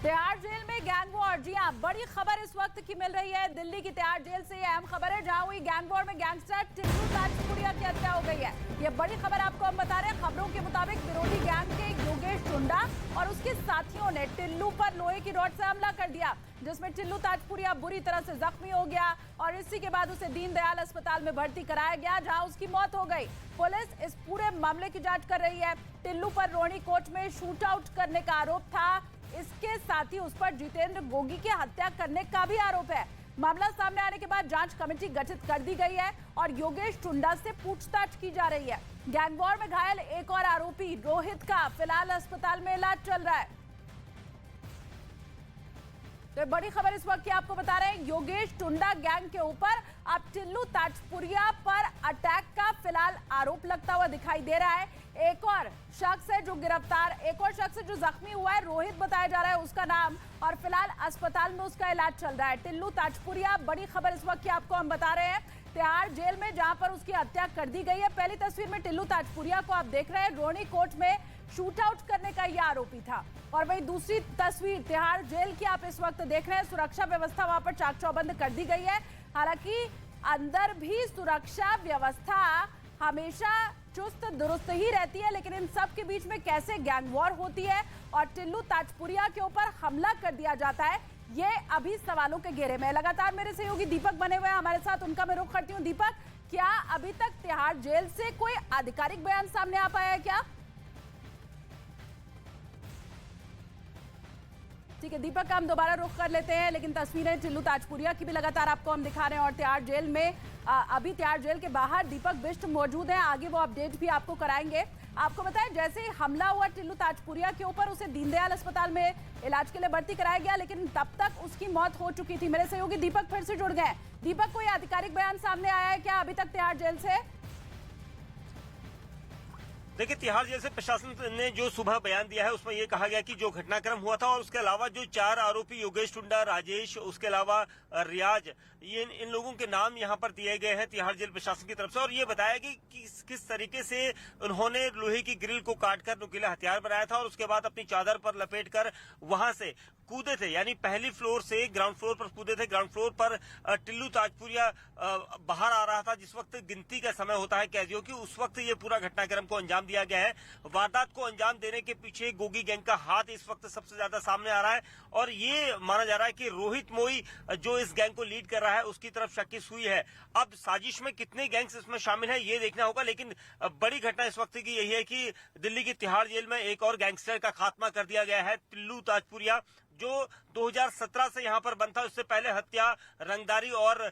Tihar jail में gang war. जी हाँ, बड़ी खबर इस वक्त की मिल रही है। दिल्ली की तिहाड़ जेल से ये अहम खबर है, जहां हुई गैंग वॉर में गैंगस्टर टिल्लू ताजपुरिया की हत्या हो गई है। ये बड़ी खबर आपको हम बता रहे हैं। खबरों के मुताबिक विरोधी गैंग के योगेश टुंडा और उसके साथियों ने टिल्लू पर लोहे की रॉड से हमला कर दिया, जिसमें टिल्लू ताजपुरिया बुरी तरह से जख्मी हो गया और इसी के बाद उसे दीनदयाल अस्पताल में भर्ती कराया गया, जहां उसकी मौत हो गई। पुलिस इस पूरे मामले की जांच कर रही है। टिल्लू पर रोहिणी कोर्ट में शूट आउट करने का आरोप था। इसके साथ ही उस पर जितेंद्र गोगी की हत्या करने का भी आरोप है। मामला सामने आने के बाद जांच कमेटी गठित कर दी गई है और योगेश टुंडा से पूछताछ की जा रही है। गैंगवॉर में घायल एक और आरोपी रोहित का फिलहाल अस्पताल में इलाज चल रहा है। तो बड़ी खबर इस वक्त की आपको बता रहे हैं, योगेश टुंडा गैंग के ऊपर अब टिल्लू ताजपुरिया पर अटैक का फिलहाल आरोप लगता हुआ दिखाई दे रहा है। एक और शख्स है जो गिरफ्तार, एक और शख्स जो जख्मी हुआ है, रोहित बताया जा रहा है उसका नाम, और फिलहाल अस्पताल में उसका इलाज चल रहा है। टिल्लू ताजपुरिया, बड़ी खबर इस वक्त की आपको हम बता रहे हैं, तिहाड़ जेल में जहां पर उसकी हत्या कर दी गई है। पहली तस्वीर में टिल्लू ताजपुरिया को आप देख रहे हैं, रोहिणी कोर्ट में शूट आउट करने का यह आरोपी था। और वही दूसरी तस्वीर तिहाड़ जेल की आप इस वक्त देख रहे हैं। सुरक्षा व्यवस्था वहां पर चाक चौबंद कर दी गई है। हालांकि अंदर भी सुरक्षा व्यवस्था हमेशा चुस्त दुरुस्त ही रहती है, लेकिन इन सब के बीच में कैसे गैंग वॉर होती है और टिल्लू ताजपुरिया के ऊपर हमला कर दिया जाता है, ये अभी सवालों के घेरे में। लगातार मेरे सहयोगी दीपक बने हुए हैं हमारे साथ, उनका मैं रुख करती हूँ। दीपक, क्या अभी तक तिहाड़ जेल से कोई आधिकारिक बयान सामने आ पाया है क्या? ठीक है दीपक, हम दोबारा रुख कर लेते हैं, लेकिन तस्वीरें टिल्लू ताजपुरिया की भी लगातार आपको हम दिखा रहे हैं। और तिहाड़ जेल में अभी तिहाड़ जेल के बाहर दीपक बिष्ट मौजूद हैं, आगे वो अपडेट भी आपको कराएंगे। आपको बताएं, जैसे ही हमला हुआ टिल्लू ताजपुरिया के ऊपर, उसे दीनदयाल अस्पताल में इलाज के लिए भर्ती कराया गया, लेकिन तब तक उसकी मौत हो चुकी थी। मेरे सहयोगी दीपक फिर से जुड़ गए। दीपक, कोई आधिकारिक बयान सामने आया है क्या अभी तक तिहाड़ जेल से? देखिए, तिहाड़ जेल से प्रशासन ने जो सुबह बयान दिया है उसमें ये कहा गया कि जो घटनाक्रम हुआ था और उसके अलावा जो 4 आरोपी योगेश टुंडा, राजेश, उसके अलावा रियाज, ये इन लोगों के नाम यहाँ पर दिए गए हैं तिहाड़ जेल प्रशासन की तरफ से। और ये बताया कि किस तरीके से उन्होंने लोहे की ग्रिल को काटकर नुकीला हथियार बनाया था और उसके बाद अपनी चादर पर लपेटकर वहां से कूदे थे, यानी पहली फ्लोर से ग्राउंड फ्लोर पर कूदे थे। ग्राउंड फ्लोर पर टिल्लू ताजपुरिया बाहर आ रहा था जिस वक्त गिनती का समय होता है कैदियों की, उस वक्त ये पूरा घटनाक्रम को अंजाम दिया गया है। वारदात को अंजाम देने के पीछे गोगी गैंग का हाथ इस वक्त सबसे ज्यादा सामने आ रहा है और ये माना जा रहा है कि रोहित मोई जो इस गैंग को लीड कर रहा है उसकी तरफ शक्की हुई है। अब साजिश में कितने गैंग्स इसमें शामिल है ये देखना होगा, लेकिन बड़ी घटना इस वक्त की यही है कि दिल्ली की तिहाड़ जेल में एक और गैंगस्टर का खात्मा कर दिया गया है। टिल्लू ताजपुरिया जो 2017 से यहाँ पर बंद था, उससे पहले हत्या, रंगदारी और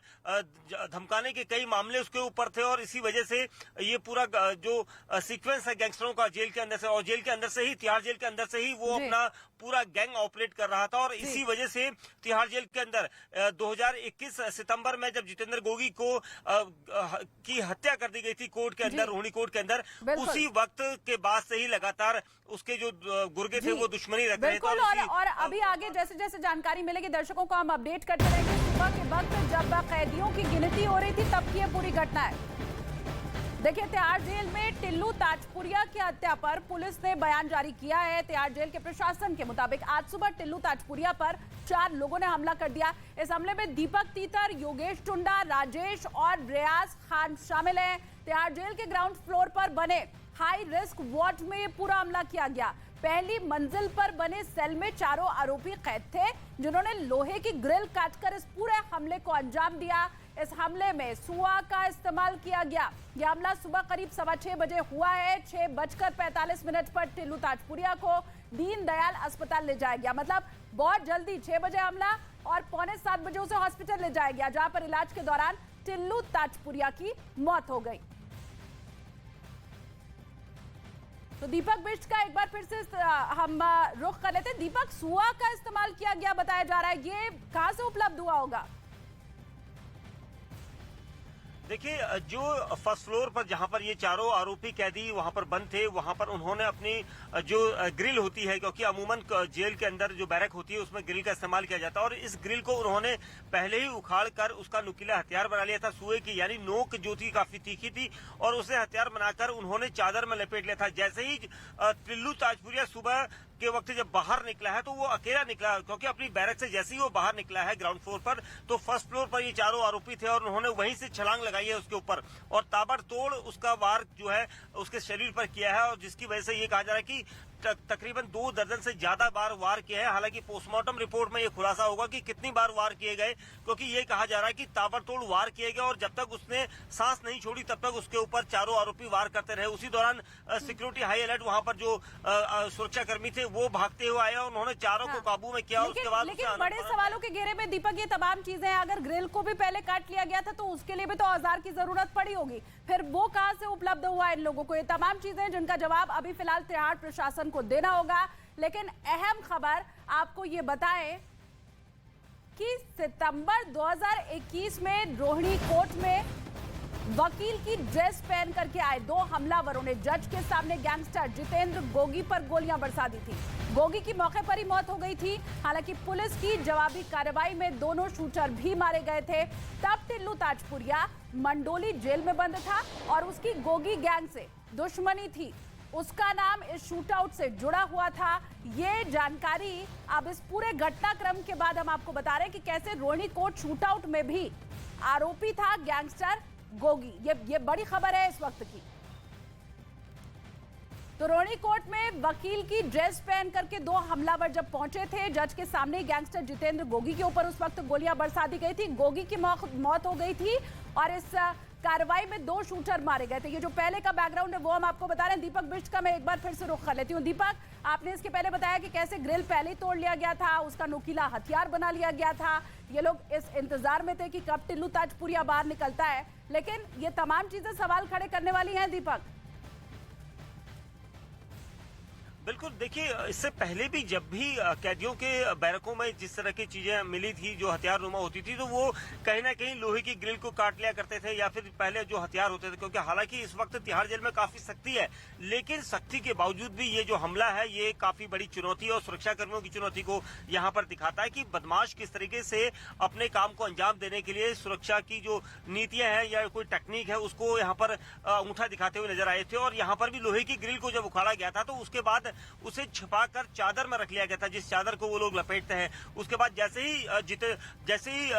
धमकाने के कई मामले उसके ऊपर थे और इसी वजह से ये पूरा जो सीक्वेंस है गैंगस्टरों का जेल के अंदर से, और जेल के अंदर से ही, तिहाड़ जेल के अंदर से ही वो अपना पूरा गैंग ऑपरेट कर रहा था। और इसी वजह से तिहाड़ जेल के अंदर 2021 सितंबर में जब जितेंद्र गोगी को की हत्या कर दी गई थी कोर्ट के अंदर, रोहिणी कोर्ट के अंदर, उसी वक्त के बाद से ही लगातार उसके जो गुर्गे थे वो दुश्मनी रख रहे थे। और अभी आगे जैसे जैसे जानकारी मिलेगी दर्शकों को हम अपडेट करते रहेंगे। सुबह के वक्त जब कैदियों की गिनती हो रही थी तब की ये पूरी घटना है। देखिए, तिहाड़ जेल में टिल्लू ताजपुरिया की हत्या पर पुलिस ने बयान जारी किया है। तिहाड़ जेल के प्रशासन के मुताबिक आज सुबह टिल्लू ताजपुरिया पर 4 लोगों ने हमला कर दिया। इस हमले में दीपक तीतर, योगेश टुंडा, राजेश और रियाज खान शामिल हैं। तिहाड़ जेल के ग्राउंड फ्लोर पर बने हाई रिस्क वार्ड में पूरा हमला किया गया। पहली मंजिल पर बने सेल में 4 आरोपी कैद थे, जिन्होंने लोहे की ग्रिल काटकर इस पूरे हमले को अंजाम दिया। इस हमले में सुआ का इस्तेमाल किया गया। यह हमला सुबह करीब 6:15 बजे हुआ है। 6:45 पर टिल्लू ताजपुरिया को दीनदयाल अस्पताल ले जाया गया। मतलब बहुत जल्दी 6 बजे हमला और 6:45 बजे उसे हॉस्पिटल ले जाया गया, जहां पर इलाज के दौरान टिल्लू ताजपुरिया की मौत हो गई। तो दीपक बिष्ट का एक बार फिर से हम रुख कर लेते हैं। दीपक, सुआ का इस्तेमाल किया गया बताया जा रहा है, ये कहां से उपलब्ध हुआ होगा? देखिए, जो फर्स्ट फ्लोर पर जहां पर ये 4 आरोपी कैदी वहां पर बंद थे, वहां पर उन्होंने अपनी जो ग्रिल होती है, क्योंकि अमूमन जेल के अंदर जो बैरक होती है उसमें ग्रिल का इस्तेमाल किया जाता है, और इस ग्रिल को उन्होंने पहले ही उखाड़ कर उसका नुकीला हथियार बना लिया था। सुए की यानी नोक जो थी काफी तीखी थी और उसे हथियार बनाकर उन्होंने चादर में लपेट लिया था। जैसे ही टिल्लू ताजपुरिया सुबह के वक्त जब बाहर निकला है तो वो अकेला निकला, क्योंकि अपनी बैरक से जैसे ही वो बाहर निकला है ग्राउंड फ्लोर पर, तो फर्स्ट फ्लोर पर ये चारों आरोपी थे और उन्होंने वहीं से छलांग लगाई है उसके ऊपर और ताबड़तोड़ उसका वार जो है उसके शरीर पर किया है, और जिसकी वजह से ये कहा जा रहा है कि तकरीबन 2 दर्जन से ज्यादा बार वार किया है। हालांकि पोस्टमार्टम रिपोर्ट में ये खुलासा होगा कि कितनी बार वार किए गए, क्योंकि ये कहा जा रहा है कि ताबड़तोड़ वार किए गए और जब तक उसने सांस नहीं छोड़ी तब तक उसके ऊपर चारों आरोपी वार करते रहे। उसी दौरान सिक्योरिटी हाई अलर्ट, वहां पर जो सुरक्षा कर्मी थे वो भागते हुए आए और उन्होंने चारों को काबू में किया। उसके बाद लेकिन बड़े सवालों के घेरे में दीपक ये तमाम चीजें, अगर ग्रिल को भी पहले काट लिया गया था तो उसके लिए भी तो औजार की जरूरत पड़ी होगी, फिर वो कहां से उपलब्ध हुआ इन लोगों को? ये तमाम चीजें जिनका जवाब अभी फिलहाल तिहाड़ प्रशासन को देना होगा। लेकिन अहम खबर आपको ये बताएं कि सितंबर 2021 में रोहिणी कोर्ट में वकील की ड्रेस पहन करके आए 2 हमलावरों ने जज के सामने गैंगस्टर जितेंद्र गोगी पर गोलियां बरसा दी थी। गोगी की मौके पर ही मौत हो गई थी। हालांकि पुलिस की जवाबी कार्रवाई में दोनों शूटर भी मारे गए थे। तब टिल्लू ताजपुरिया मंडोली जेल में बंद था और उसकी गोगी गैंग से दुश्मनी थी। उसका नाम इस शूटआउट से जुड़ा हुआ था। ये जानकारी अब इस पूरे घटनाक्रम के बाद हम आपको बता रहे हैं कि कैसे रोहिणी कोर्ट शूटआउट में भी आरोपी था गैंगस्टर गोगी। ये बड़ी खबर है इस वक्त की। तो रोहिणी कोर्ट में वकील की ड्रेस पहन करके 2 हमलावर जब पहुंचे थे जज के सामने, गैंगस्टर जितेंद्र गोगी के ऊपर उस वक्त गोलियां बरसा दी गई थी। गोगी की मौत हो गई थी और इस कार्रवाई में 2 शूटर मारे गए थे। ये जो पहले का बैकग्राउंड है वो हम आपको बता रहे हैं। दीपक बिष्ट का मैं एक बार फिर से रुख कर लेती हूँ। दीपक, आपने इसके पहले बताया कि कैसे ग्रिल पहले ही तोड़ लिया गया था, उसका नुकीला हथियार बना लिया गया था। ये लोग इस इंतजार में थे कि कब टिल्लू ताजपुरिया बाहर निकलता है, लेकिन ये तमाम चीजें सवाल खड़े करने वाली हैं दीपक। बिल्कुल, देखिए इससे पहले भी जब भी कैदियों के बैरकों में जिस तरह की चीजें मिली थी जो हथियार नुमा होती थी, तो वो कहीं ना कहीं लोहे की ग्रिल को काट लिया करते थे या फिर पहले जो हथियार होते थे। क्योंकि हालांकि इस वक्त तिहाड़ जेल में काफी सख्ती है, लेकिन सख्ती के बावजूद भी ये जो हमला है ये काफी बड़ी चुनौती है और सुरक्षा कर्मियों की चुनौती को यहाँ पर दिखाता है कि बदमाश किस तरीके से अपने काम को अंजाम देने के लिए सुरक्षा की जो नीतियां हैं या कोई टेक्निक है उसको यहाँ पर अंगूठा दिखाते हुए नजर आए थे। और यहाँ पर भी लोहे की ग्रिल को जब उखाड़ा गया था तो उसके बाद उसे छिपाकर चादर में रख लिया गया था, जिस चादर को वो लोग लपेटते हैं। उसके बाद जैसे ही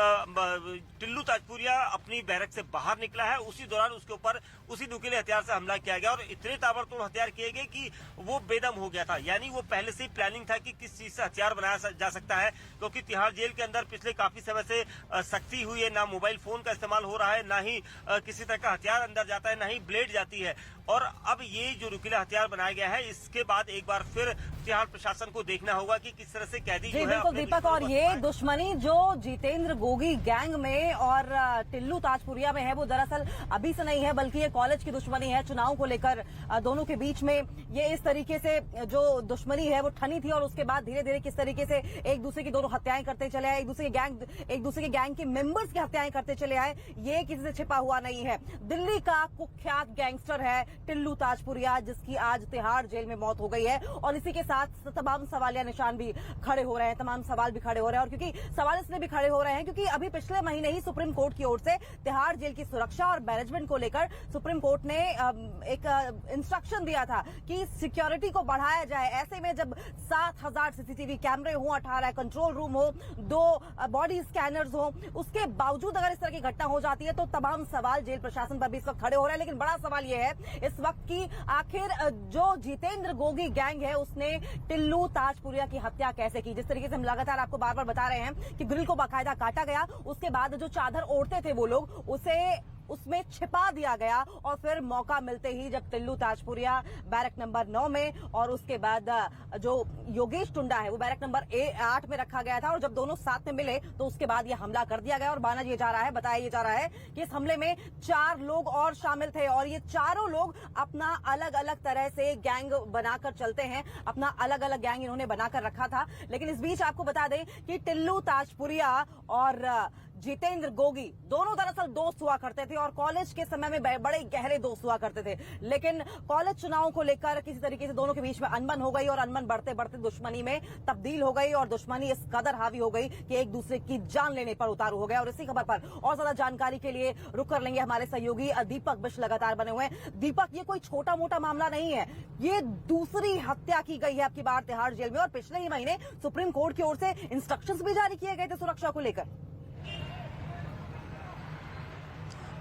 टिल्लू ताजपुरिया अपनी बैरक से बाहर निकला है, उसी दौरान उसके ऊपर उसी नुकीले हथियार से हमला किया गया और इतने ताबड़तोड़ हथियार किए गए कि वो बेदम हो गया था। यानी वो पहले से ही प्लानिंग था कि किस चीज से हथियार बनाया जा सकता है, क्योंकि तिहाड़ जेल के अंदर पिछले काफी समय से सख्ती हुई है। ना मोबाइल फोन का इस्तेमाल हो रहा है, ना ही किसी तरह का हथियार अंदर जाता है, ना ही ब्लेड जाती है। और अब ये जो नुकीला हथियार बनाया गया है, इसके बाद एक बार फिर तिहाड़ प्रशासन को देखना होगा कि किस तरह से कैदी जो है बिल्कुल दीपक, और ये दुश्मनी जो जितेंद्र गोगी गैंग में और टिल्लू ताजपुरिया में है वो दरअसल अभी से नहीं है, बल्कि ये कॉलेज की दुश्मनी है। चुनाव को लेकर दोनों के बीच में ये इस तरीके से जो दुश्मनी है वो ठनी थी और उसके बाद धीरे धीरे किस तरीके से एक दूसरे की दोनों हत्याएं करते चले आए, एक दूसरे के गैंग के मेंबर्स की हत्याएं करते चले आए। ये किसी से छिपा हुआ नहीं है। दिल्ली का कुख्यात गैंगस्टर है टिल्लू ताजपुरिया, जिसकी आज तिहाड़ जेल में मौत हो गई है। और इसी के साथ तमाम सवालिया निशान भी खड़े हो रहे हैं, तमाम सवाल भी खड़े हो रहे हैं। और क्योंकि सवाल इसलिए भी खड़े हो रहे हैं क्योंकि अभी पिछले महीने ही सुप्रीम कोर्ट की ओर से तिहाड़ जेल की सुरक्षा और मैनेजमेंट को लेकर सुप्रीम कोर्ट ने एक इंस्ट्रक्शन दिया था कि सिक्योरिटी को बढ़ाया जाए। ऐसे में जब 7,000 सीसीटीवी कैमरे हों, 18 कंट्रोल रूम हो, 2 बॉडी स्कैनर्स हो, उसके बावजूद अगर इस तरह की घटना हो जाती है तो तमाम सवाल जेल प्रशासन पर भी इस वक्त खड़े हो रहे हैं। लेकिन बड़ा सवाल यह है इस वक्त की आखिर जो जितेंद्र गोगी गैंग है उसने टिल्लू ताजपुरिया की हत्या कैसे की। जिस तरीके से हम लगातार आपको बार बार बता रहे हैं कि ग्रिल को बाकायदा काटा गया, उसके बाद जो चादर ओढ़ते थे वो लोग उसे उसमें छिपा दिया गया और फिर मौका मिलते ही जब टिल्लू ताजपुरिया बैरक नंबर 9 में और उसके बाद जो योगेश टुंडा है वो बैरक नंबर 8 में रखा गया था और जब दोनों साथ में मिले तो उसके बाद ये हमला कर दिया गया। और बताया ये जा रहा है कि इस हमले में 4 लोग और शामिल थे और ये चारों लोग अपना अलग अलग तरह से गैंग बनाकर चलते हैं, अपना अलग अलग गैंग इन्होंने बनाकर रखा था। लेकिन इस बीच आपको बता दें कि टिल्लू ताजपुरिया और जितेंद्र गोगी दोनों दरअसल दोस्त हुआ करते थे और कॉलेज के समय में बड़े गहरे दोस्त हुआ करते थे। लेकिन कॉलेज चुनाव को लेकर किसी तरीके से दोनों के बीच में अनबन हो गई और अनबन बढ़ते बढ़ते दुश्मनी में तब्दील हो गई और दुश्मनी इस कदर हावी हो गई कि एक दूसरे की जान लेने पर उतारू हो गया। और इसी खबर पर और ज्यादा जानकारी के लिए रुक कर लेंगे हमारे सहयोगी दीपक बिष्ट लगातार बने हुए हैं। दीपक, ये कोई छोटा मोटा मामला नहीं है, ये दूसरी हत्या की गई है आपकी बार तिहाड़ जेल में और पिछले ही महीने सुप्रीम कोर्ट की ओर से इंस्ट्रक्शंस भी जारी किए गए थे सुरक्षा को लेकर।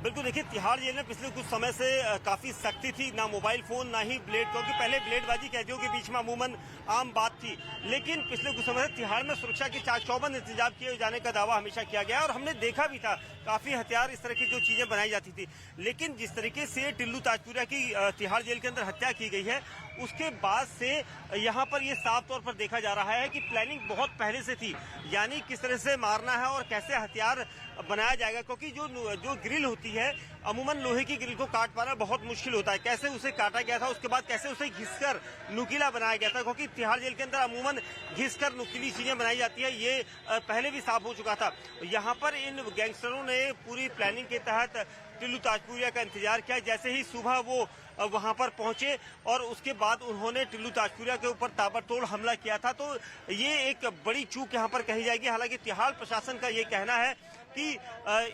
बिल्कुल, देखिए तिहाड़ जेल में पिछले कुछ समय से काफी सख्ती थी, ना मोबाइल फोन ना ही ब्लेड, क्योंकि पहले ब्लेडबाजी कैदियों के बीच में अमूमन आम बात थी। लेकिन पिछले कुछ समय से तिहाड़ में सुरक्षा के चाक चौबंद इंतजाम किए जाने का दावा हमेशा किया गया और हमने देखा भी था काफी हथियार, इस तरह की जो चीजें बनाई जाती थी। लेकिन जिस तरीके से टिल्लू ताजपुरिया की तिहाड़ जेल के अंदर हत्या की गई है, उसके बाद से यहाँ पर ये साफ तौर पर देखा जा रहा है कि प्लानिंग बहुत पहले से थी, यानी किस तरह से मारना है और कैसे हथियार बनाया जाएगा। क्योंकि जो ग्रिल होती है, अमूमन लोहे की ग्रिल को काट पाना बहुत मुश्किल होता है। कैसे उसे काटा गया था, उसके बाद कैसे उसे घिसकर नुकीला बनाया गया था, क्योंकि तिहाड़ जेल के अंदर अमूमन घिसकर नुकीली चीजें बनाई जाती है, ये पहले भी साफ हो चुका था। यहाँ पर इन गैंगस्टरों ने पूरी प्लानिंग के तहत टिल्लू ताजपुरिया का इंतजार किया। जैसे ही सुबह वो वहां पर पहुंचे और उसके बाद उन्होंने टिल्लू ताजपुरिया के ऊपर ताबड़तोड़ हमला किया था, तो ये एक बड़ी चूक यहाँ पर कही जाएगी। हालांकि तिहाड़ प्रशासन का ये कहना है कि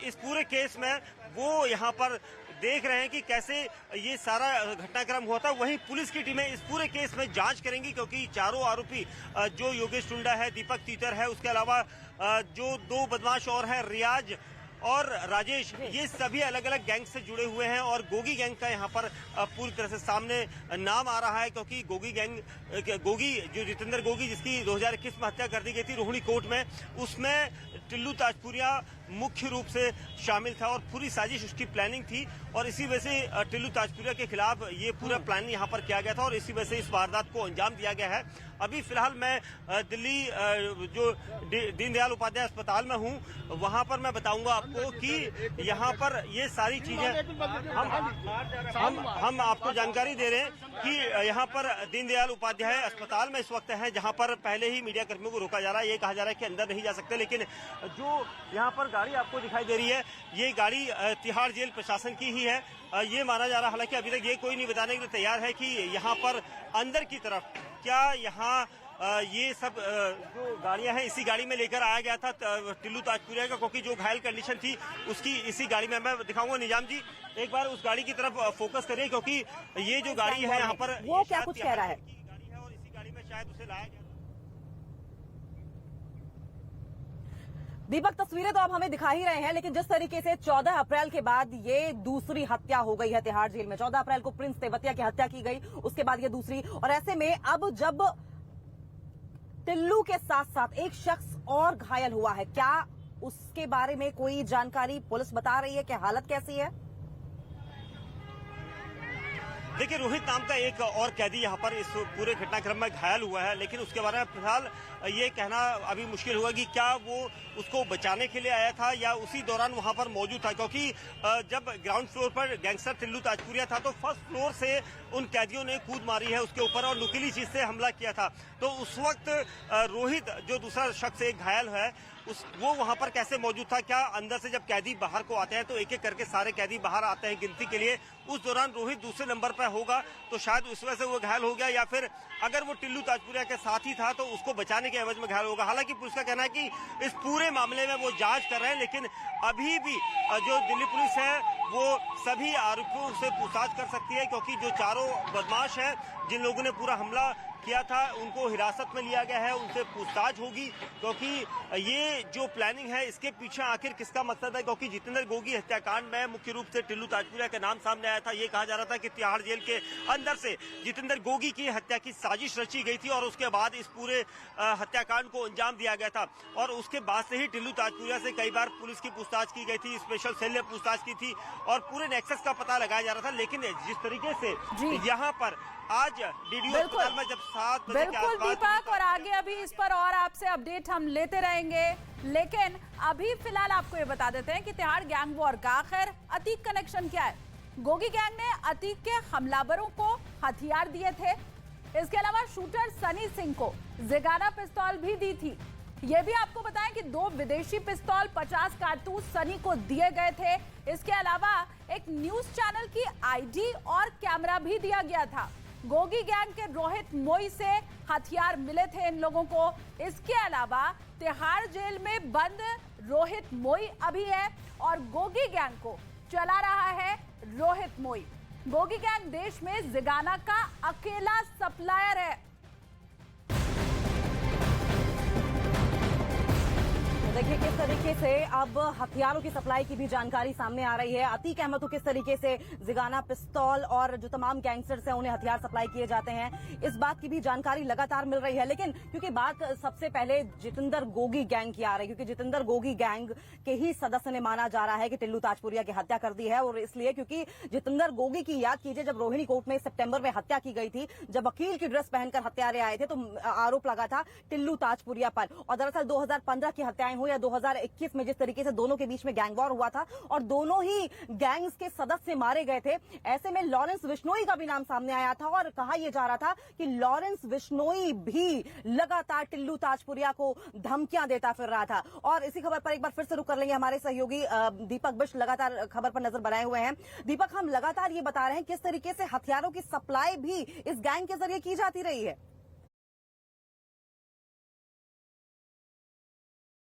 इस पूरे केस में वो यहाँ पर देख रहे हैं कि कैसे ये सारा घटनाक्रम हुआ था। वहीं पुलिस की टीमें इस पूरे केस में जांच करेंगी, क्योंकि चारों आरोपी जो योगेश टुंडा है, दीपक तीतर है, उसके अलावा जो दो बदमाश और है रियाज और राजेश, ये सभी अलग अलग गैंग से जुड़े हुए हैं और गोगी गैंग का यहाँ पर पूरी तरह से सामने नाम आ रहा है। क्योंकि गोगी जो जितेंद्र गोगी जिसकी 2021 में हत्या कर दी गई थी रोहिणी कोर्ट में, उसमें टिल्लू ताजपुरिया मुख्य रूप से शामिल था और पूरी साजिश उसकी प्लानिंग थी और इसी वजह से टिल्लू ताजपुरिया के खिलाफ ये पूरा प्लान यहाँ पर किया गया था और इसी वजह से इस वारदात को अंजाम दिया गया है। अभी फिलहाल मैं दिल्ली जो दीनदयाल उपाध्याय अस्पताल में हूँ, वहाँ पर मैं बताऊंगा आपको कि यहाँ पर ये सारी चीजें हम आपको जानकारी दे रहे हैं कि यहाँ पर दीनदयाल उपाध्याय अस्पताल में इस वक्त है, जहाँ पर पहले ही मीडिया कर्मियों को रोका जा रहा है। ये कहा जा रहा है कि अंदर नहीं जा सकते, लेकिन जो यहाँ पर गाड़ी आपको दिखाई दे रही है, ये गाड़ी तिहाड़ जेल प्रशासन की ही है। ये माना जा रहा है, हालांकि अभी तक ये कोई नहीं बताने के लिए तैयार है कि यहाँ पर अंदर की तरफ क्या यहाँ ये सब जो गाड़ियां हैं इसी गाड़ी में लेकर आया गया था टिल्लू ताजपुरिया का, क्योंकि जो घायल कंडीशन थी उसकी इसी गाड़ी में। मैं दिखाऊंगा, निजाम जी एक बार उस गाड़ी की तरफ फोकस करिए, क्योंकि ये जो गाड़ी है यहाँ पर वो क्या कुछ कह रहा है गाड़ी है और इसी गाड़ी में शायद उसे लाया गया। दीपक, तस्वीरें तो आप हमें दिखा ही रहे हैं, लेकिन जिस तरीके से 14 अप्रैल के बाद ये दूसरी हत्या हो गई है तिहाड़ जेल में, 14 अप्रैल को प्रिंस तेवतिया की हत्या की गई, उसके बाद ये दूसरी, और ऐसे में अब जब टिल्लू के साथ साथ एक शख्स और घायल हुआ है, क्या उसके बारे में कोई जानकारी पुलिस बता रही है कि हालत कैसी है? देखिए, रोहित नाम का एक और कैदी यहाँ पर इस पूरे घटनाक्रम में घायल हुआ है, लेकिन उसके बारे में फिलहाल ये कहना अभी मुश्किल होगा कि क्या वो उसको बचाने के लिए आया था या उसी दौरान वहां पर मौजूद था। क्योंकि जब ग्राउंड फ्लोर पर गैंगस्टर टिल्लू ताजपुरिया था तो फर्स्ट फ्लोर से उन कैदियों ने कूद मारी है उसके ऊपर और नुकीली चीज से हमला किया था। तो उस वक्त रोहित जो दूसरा शख्स एक घायल है वो वहां पर कैसे मौजूद था? क्या अंदर से जब कैदी बाहर को आते हैं तो एक एक करके सारे कैदी बाहर आते हैं गिनती के लिए, उस दौरान रोहित दूसरे नंबर पर होगा तो शायद उस वजह से वो घायल हो गया, या फिर अगर वो टिल्लू ताजपुरिया के साथ ही था तो उसको बचाने के एवज में घायल होगा। हालांकि पुलिस का कहना है कि इस पूरे मामले में वो जांच कर रहे हैं, लेकिन अभी भी जो दिल्ली पुलिस है वो सभी आरोपियों से पूछताछ कर सकती है, क्योंकि जो चारों बदमाश हैं जिन लोगों ने पूरा हमला किया था उनको हिरासत में लिया गया है, उनसे पूछताछ होगी, क्योंकि ये जो प्लानिंग है इसके पीछे आखिर किसका मकसद है। क्योंकि जितेंद्र गोगी हत्याकांड में मुख्य रूप से टिल्लू ताजपुरिया का नाम सामने आया था। ये कहा जा रहा था कि तिहाड़ जेल के अंदर से जितेंद्र गोगी की हत्या की साजिश रची गई थी और उसके बाद इस पूरे हत्याकांड को अंजाम दिया गया था। और उसके बाद से ही टिल्लू ताजपुरिया से कई बार पुलिस की पूछताछ की गई थी, स्पेशल सेल ने पूछताछ की थी और पूरे नेक्सस का पता लगाया जा रहा था। लेकिन जिस तरीके से यहाँ पर आज डीडीओ अस्पताल में जब 7 बजे के आसपास दीपक, और आगे अभी इस पर और आपसे अपडेट हम लेते रहेंगे, लेकिन अभी फिलहाल आपको ये बता देते हैं कि तिहाड़ गैंग वॉर का आखिर अतीक कनेक्शन क्या है। गोगी गैंग ने अतीक के हमलावरों को हथियार दिए थे, इसके अलावा शूटर सनी सिंह को जिगाना पिस्तौल भी दी थी। ये भी आपको बताएं कि 2 विदेशी पिस्तौल 50 कारतूस सनी को दिए गए थे। इसके अलावा एक न्यूज चैनल की आईडी और कैमरा भी दिया गया था। गोगी गैंग के रोहित मोई से हथियार मिले थे इन लोगों को। इसके अलावा तिहाड़ जेल में बंद रोहित मोई अभी है और गोगी गैंग को चला रहा है रोहित मोई। गोगी गैंग देश में जिगाना का अकेला सप्लायर है। देखिए किस तरीके से अब हथियारों की सप्लाई की भी जानकारी सामने आ रही है। अतीक अहमद को किस तरीके से जिगाना पिस्तौल और जो तमाम गैंगस्टर्स हैं उन्हें हथियार सप्लाई किए जाते हैं, इस बात की भी जानकारी लगातार मिल रही है। लेकिन क्योंकि बात सबसे पहले जितेंद्र गोगी गैंग की आ रही है, क्योंकि जितेंद्र गोगी गैंग के ही सदस्य ने माना जा रहा है कि टिल्लू ताजपुरिया की हत्या कर दी है। और इसलिए क्योंकि जितेंद्र गोगी की याद कीजिए, जब रोहिणी कोर्ट में सितंबर में हत्या की गई थी, जब वकील की ड्रेस पहनकर हत्यारे आए थे तो आरोप लगा था टिल्लू ताजपुरिया पर। और दरअसल 2015 की हत्याएं हुई या 2021 में जिस तरीके से दोनों के बीच में गैंग वॉर हुआ था और दोनों ही गैंग्स के सदस्य मारे गए थे, ऐसे में लॉरेंस बिश्नोई का भी नाम सामने आया था और कहा यह जा रहा था कि लॉरेंस बिश्नोई भी लगातार टिल्लू ताजपुरिया को धमकियां देता फिर रहा था। और इसी खबर पर एक बार फिर से रुक कर लेंगे, हमारे सहयोगी दीपक बिष्ट लगातार खबर पर नजर बनाए हुए हैं। दीपक, हम लगातार ये बता रहे हैं किस तरीके से हथियारों की सप्लाई भी इस गैंग के जरिए की जाती रही है।